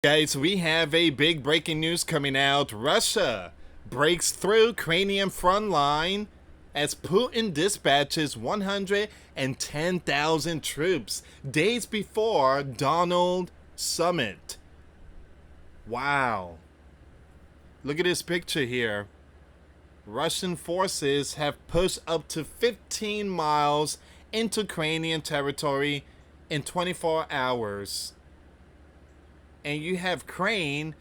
Guys, we have a big breaking news coming out. Russia breaks through Ukrainian front line as Putin dispatches 110,000 troops days before Donald summit. Wow. Look at this picture here. Russian forces have pushed up to 15 miles into Ukrainian territory in 24 hours. And you have Crane,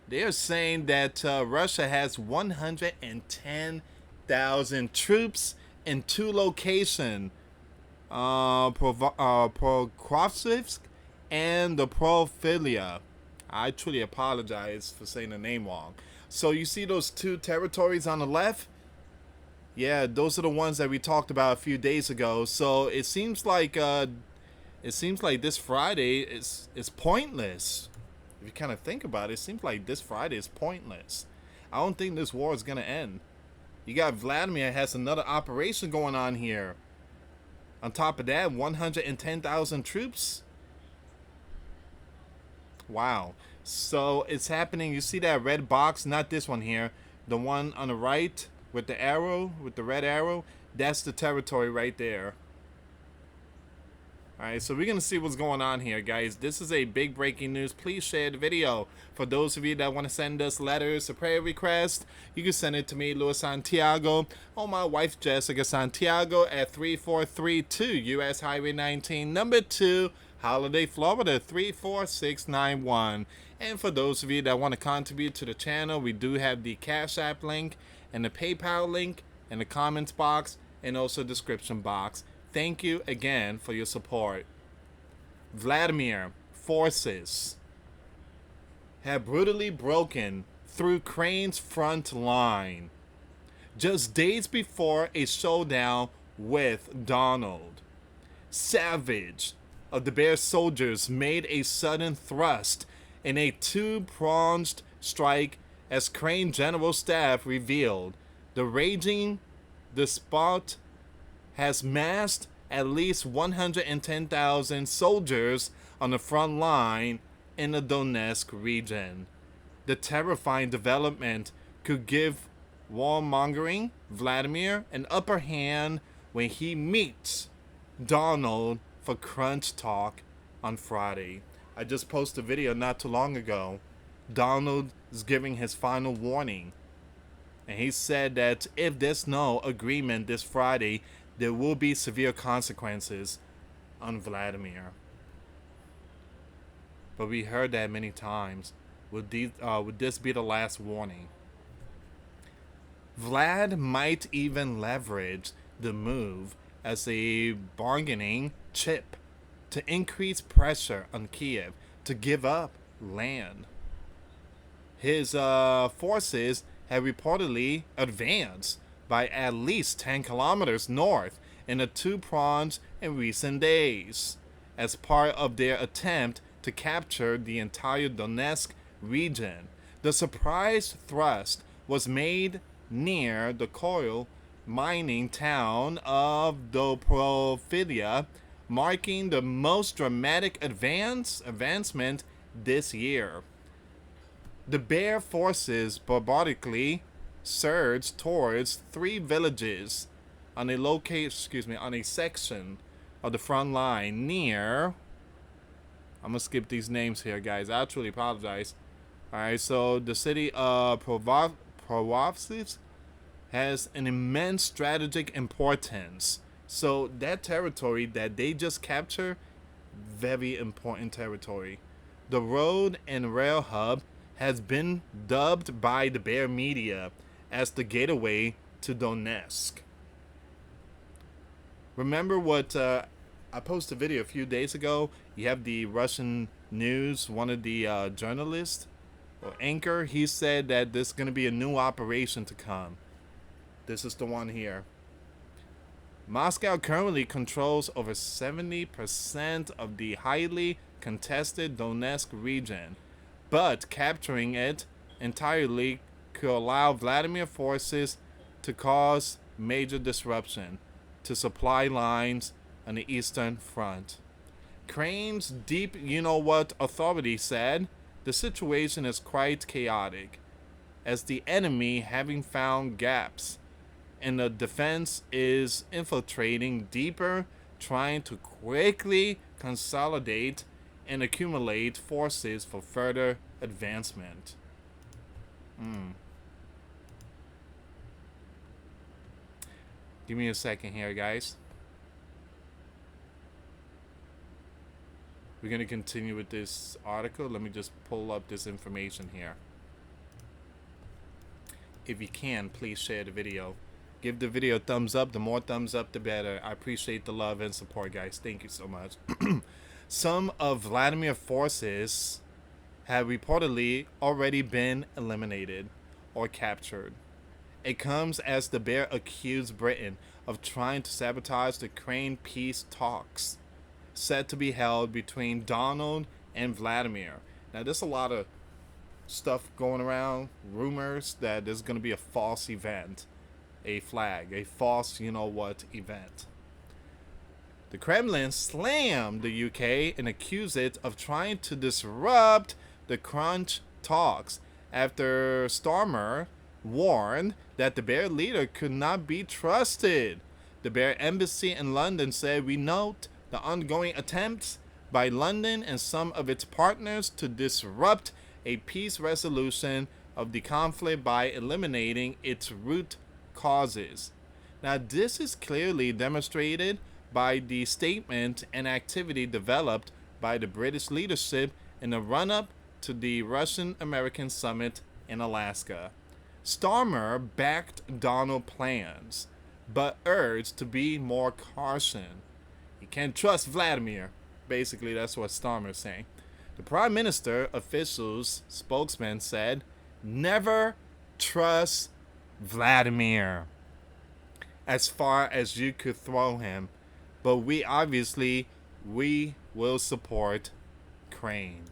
they're saying that Russia has 110,000 troops in two locations, Prokofiev and the Profilia. I truly apologize for saying the name wrong. So you see those two territories on the left? Yeah, those are the ones that we talked about a few days ago. So it seems like this Friday is pointless. If you kind of think about it, it seems like this Friday is pointless. I don't think this war is going to end. You got Vladimir has another operation going on here. On top of that, 110,000 troops. Wow. So it's happening. You see that red box? Not this one here. The one on the right with the arrow, with the red arrow. That's the territory right there. Alright, so we're going to see what's going on here, guys. This is a big breaking news. Please share the video. For those of you that want to send us letters or prayer requests, you can send it to me, US Santiago, or my wife, Jessica Santiago, at 3432 US Highway 19, number 2, Holiday, Florida, 34691. And for those of you that want to contribute to the channel, we do have the Cash App link and the PayPal link in the comments box and also description box. Thank you again for your support. Vladimir forces have brutally broken through Ukraine's front line just days before a showdown with Donald. Savage of the Bear soldiers made a sudden thrust in a two-pronged strike as Ukraine General Staff revealed. The raging despot has massed at least 110,000 soldiers on the front line in the Donetsk region. The terrifying development could give warmongering Vladimir an upper hand when he meets Donald for crunch talk on Friday. I just posted a video not too long ago. Donald is giving his final warning. And he said that if there's no agreement this Friday, there will be severe consequences on Vladimir. But we heard that many times. Would this be the last warning? Vlad might even leverage the move as a bargaining chip to increase pressure on Kiev to give up land. His forces have reportedly advanced by at least 10 kilometers north in the two fronts in recent days, as part of their attempt to capture the entire Donetsk region. The surprise thrust was made near the coal mining town of Dobrofilia, marking the most dramatic advancement this year. The Bear forces barbarically surged towards three villages on a section of the front line near. I'm gonna skip these names here, guys. I truly apologize. Alright, so the city of Prokofiev has an immense strategic importance. So that territory that they just captured, very important territory. The road and rail hub has been dubbed by the Bear media as the gateway to Donetsk. Remember what I posted a video a few days ago? You have the Russian news, one of the journalists or anchor, he said that there's going to be a new operation to come. This is the one here. Moscow currently controls over 70% of the highly contested Donetsk region, but capturing it entirely could allow Vladimir forces to cause major disruption to supply lines on the Eastern Front. Crane's deep you-know-what authority said The situation is quite chaotic, as the enemy, having found gaps and the defense, is infiltrating deeper, trying to quickly consolidate and accumulate forces for further advancement. Give me a second here, guys. We're going to continue with this article. Let me just pull up this information here. If you can, please share the video. Give the video a thumbs up. The more thumbs up, the better. I appreciate the love and support, guys. Thank you so much. Some of Vladimir's forces have reportedly already been eliminated or captured. It comes as the bear accused Britain of trying to sabotage the Ukraine peace talks set to be held between Donald and Vladimir. Now, there's a lot of stuff going around, rumors that there's going to be a false event, a false you-know-what event. The Kremlin slammed the UK and accused it of trying to disrupt the crunch talks after Starmer warned that the Bear leader could not be trusted. The Bear embassy in London said, "We note the ongoing attempts by London and some of its partners to disrupt a peace resolution of the conflict by eliminating its root causes." Now, this is clearly demonstrated by the statement and activity developed by the British leadership in the run-up to the Russian-American summit in Alaska. Starmer backed Donald plans, but urged to be more caution. You can't trust Vladimir. Basically, that's what Starmer's saying. The Prime Minister official's spokesman said, "Never trust Vladimir as far as you could throw him, but we will support Ukraine.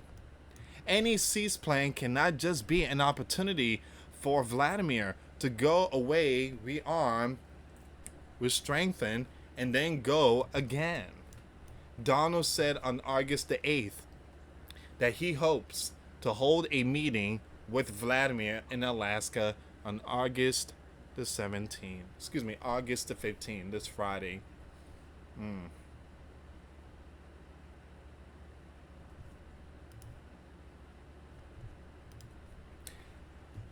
Any cease plan cannot just be an opportunity for Vladimir to go away, rearm, strengthen, and then go again." Donald said on August the 8th that he hopes to hold a meeting with Vladimir in Alaska on August the 15th, this Friday.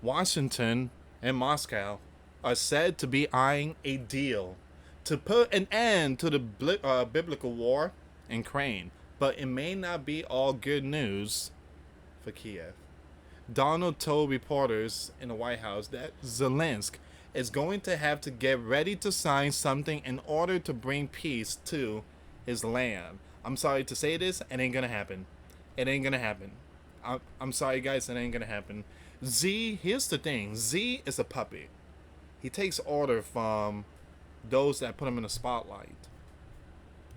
Washington and Moscow are said to be eyeing a deal to put an end to the biblical war in Ukraine, but it may not be all good news for Kiev. Donald told reporters in the White House that Zelensky is going to have to get ready to sign something in order to bring peace to his land. I'm sorry to say this, it ain't gonna happen. It ain't gonna happen. I'm sorry, guys, it ain't gonna happen. Here's the thing. Z is a puppy. He takes order from those that put him in the spotlight.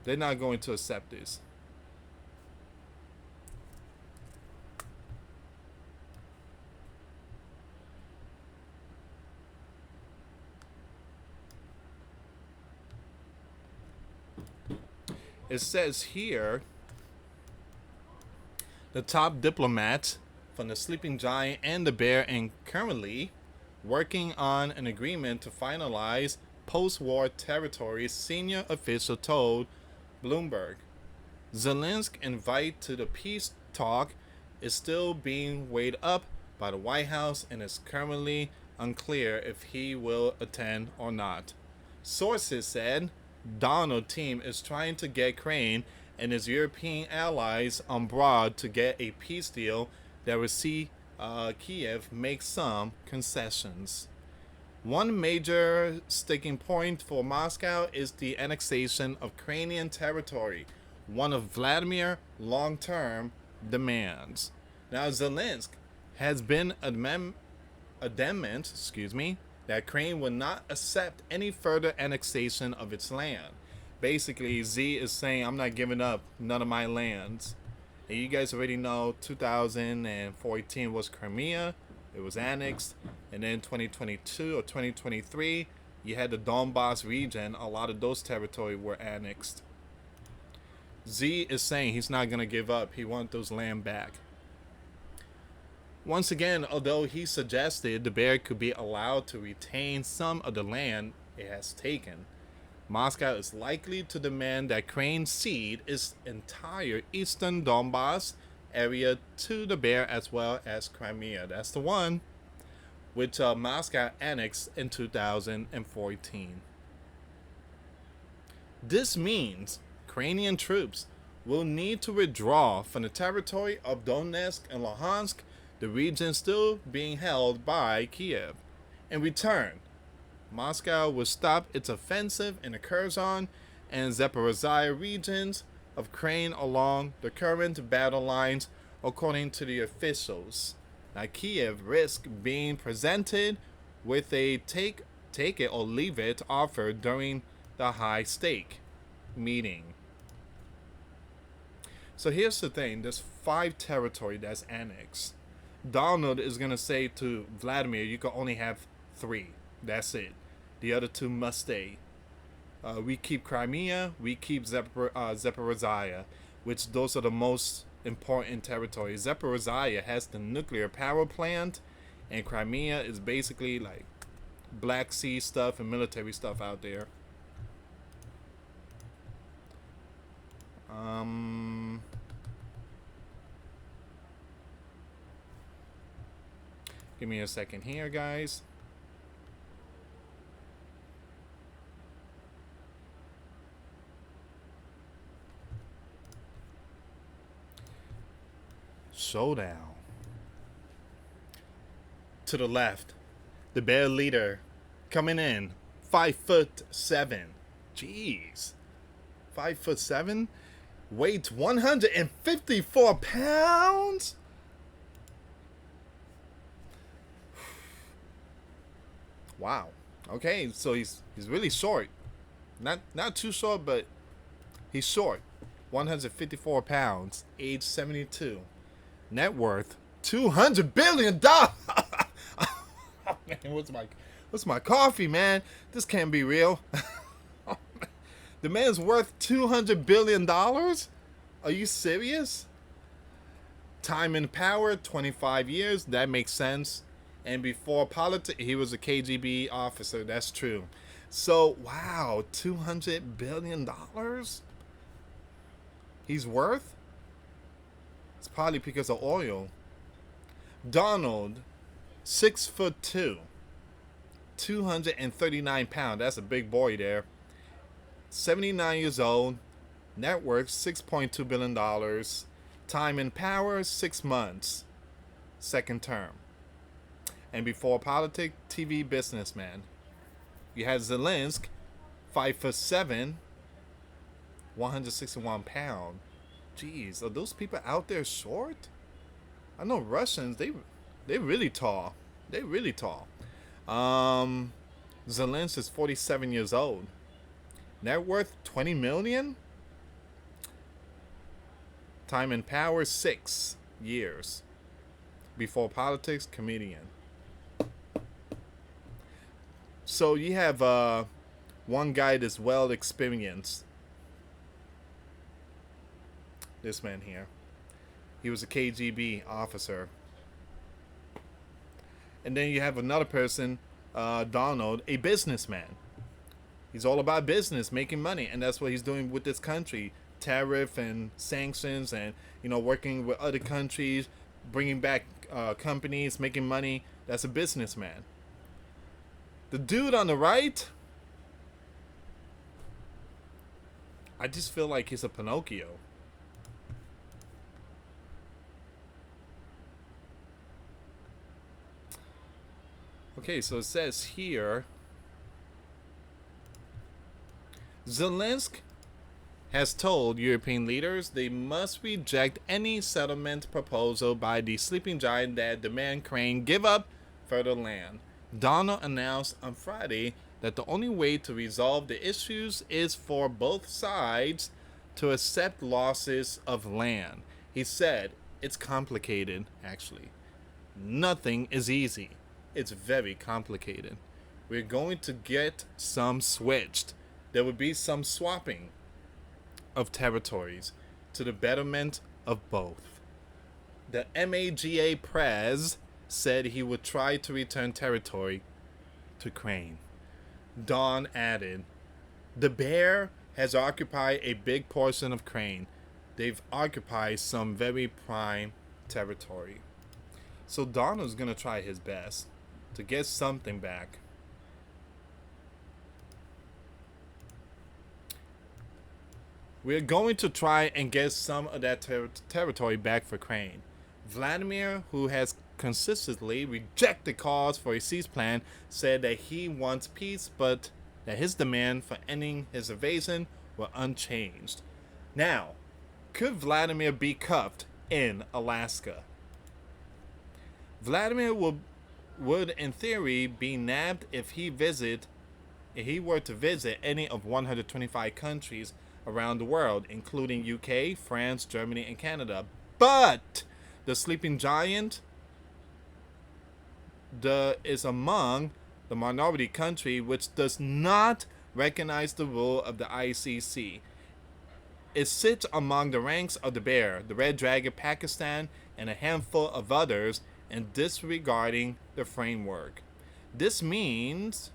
They're not going to accept this. It says here, the top diplomat from the Sleeping Giant and the Bear and currently working on an agreement to finalize post-war territory, senior official told Bloomberg. Zelensky's invite to the peace talk is still being weighed up by the White House and is currently unclear if he will attend or not. Sources said Donald's team is trying to get Ukraine and his European allies on board to get a peace deal that will see Kiev make some concessions. One major sticking point for Moscow is the annexation of Ukrainian territory, one of Vladimir's long-term demands. Now, Zelensky has been adamant, that Ukraine will not accept any further annexation of its land. Basically, Z is saying, I'm not giving up none of my lands. And you guys already know 2014 was Crimea. It was annexed. And then 2022 or 2023, you had the Donbas region. A lot of those territories were annexed. Z is saying he's not going to give up. He wants those land back. Once again, although he suggested the bear could be allowed to retain some of the land it has taken, Moscow is likely to demand that Ukraine cede its entire eastern Donbas area to the bear as well as Crimea. That's the one which Moscow annexed in 2014. This means Ukrainian troops will need to withdraw from the territory of Donetsk and Luhansk, the region still being held by Kiev. In return, Moscow will stop its offensive in the Kherson and Zaporizhia regions of Ukraine along the current battle lines, according to the officials. Now, Kiev risks being presented with a take it or leave it offer during the high stake meeting. So here's the thing: there's 5 territory that's annexed. Donald is gonna say to Vladimir, "You can only have 3. That's it. The other 2 must stay. We keep Crimea. We keep Zaporizhia, which those are the most important territories. Zaporizhia has the nuclear power plant, and Crimea is basically like Black Sea stuff and military stuff out there." Give me a second here, guys. Showdown. To the left, the bear leader coming in, 5'7". Jeez, 5'7", weighs 154 pounds. Wow. Okay, so he's really short. Not too short, but he's short. 154 pounds, age 72. Net worth $200 billion. Oh, man, what's my coffee, man? This can't be real. The man's worth $200 billion? Are you serious? Time in power, 25 years. That makes sense. And before politics, he was a KGB officer. That's true. So, wow, $200 billion he's worth? It's probably because of oil. Donald, 6'2", 239 pounds. That's a big boy there. 79 years old. Net worth $6.2 billion. Time in power, 6 months. Second term. And before politics, TV businessman. You had Zelensky, 5'7", 161 pounds. Jeez, are those people out there short? I know Russians, they're really tall. They're really tall. Zelensky is 47 years old. Net worth $20 million. Time in power 6 years. Before politics, comedian. So you have one guy that's well experienced. This man here. He was a KGB officer. And then you have another person, Donald, a businessman. He's all about business, making money, and that's what he's doing with this country. Tariff and sanctions, and working with other countries, bringing back companies, making money. That's a businessman. The dude on the right, I just feel like he's a Pinocchio. Okay, so it says here, Zelensky has told European leaders they must reject any settlement proposal by the sleeping giant that demand Ukraine give up further land. Donald announced on Friday that the only way to resolve the issues is for both sides to accept losses of land. He said, "It's complicated, actually. Nothing is easy. It's very complicated. We're going to get some switched. There will be some swapping of territories to the betterment of both." The MAGA Prez said he would try to return territory to Ukraine. Don added, the bear has occupied a big portion of Ukraine. They've occupied some very prime territory. So Donald's going to try his best to get something back. We're going to try and get some of that territory back for Ukraine. Vladimir, who has consistently rejected calls for a cease plan, said that he wants peace, but that his demand for ending his invasion were unchanged. Now, could Vladimir be cuffed in Alaska? Vladimir would in theory be nabbed if he were to visit any of 125 countries around the world, including UK, France, Germany, and Canada. But the sleeping giant is among the minority country which does not recognize the rule of the ICC. It sits among the ranks of the bear, the red dragon, Pakistan, and a handful of others, and disregarding the framework. This means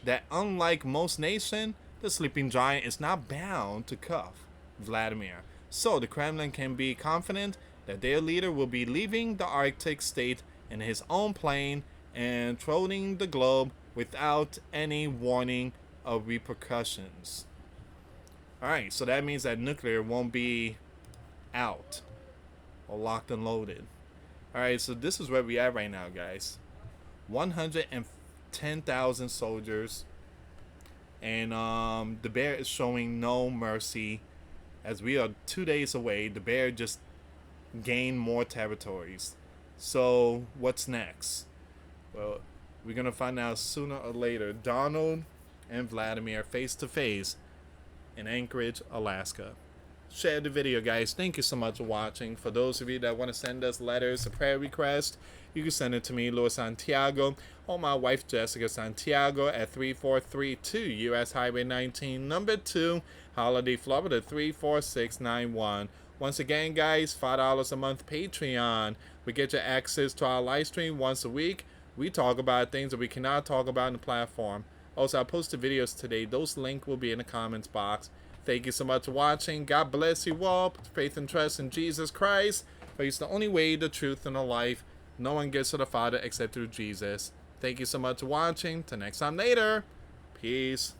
that unlike most nations, the sleeping giant is not bound to cuff Vladimir. So the Kremlin can be confident that their leader will be leaving the Arctic state in his own plane and trolling the globe without any warning of repercussions. Alright, so that means that nuclear won't be out or locked and loaded. Alright, so this is where we are right now, guys. 110,000 soldiers. And the bear is showing no mercy. As we are 2 days away, the bear just gained more territories. So what's next? Well, we're going to find out sooner or later. Donald and Vladimir face to face in Anchorage, Alaska. Share the video, guys. Thank you so much for watching. For those of you that want to send us letters, a prayer request, you can send it to me, Luis Santiago, or my wife, Jessica Santiago, at 3432 US Highway 19, number 2, Holiday, Florida, 34691. Once again, guys, $5 a month Patreon. We get you access to our live stream once a week. We talk about things that we cannot talk about in the platform. Also, I posted videos today. Those links will be in the comments box. Thank you so much for watching. God bless you all. Put faith and trust in Jesus Christ. For He's the only way, the truth, and the life. No one gets to the Father except through Jesus. Thank you so much for watching. Till next time later. Peace.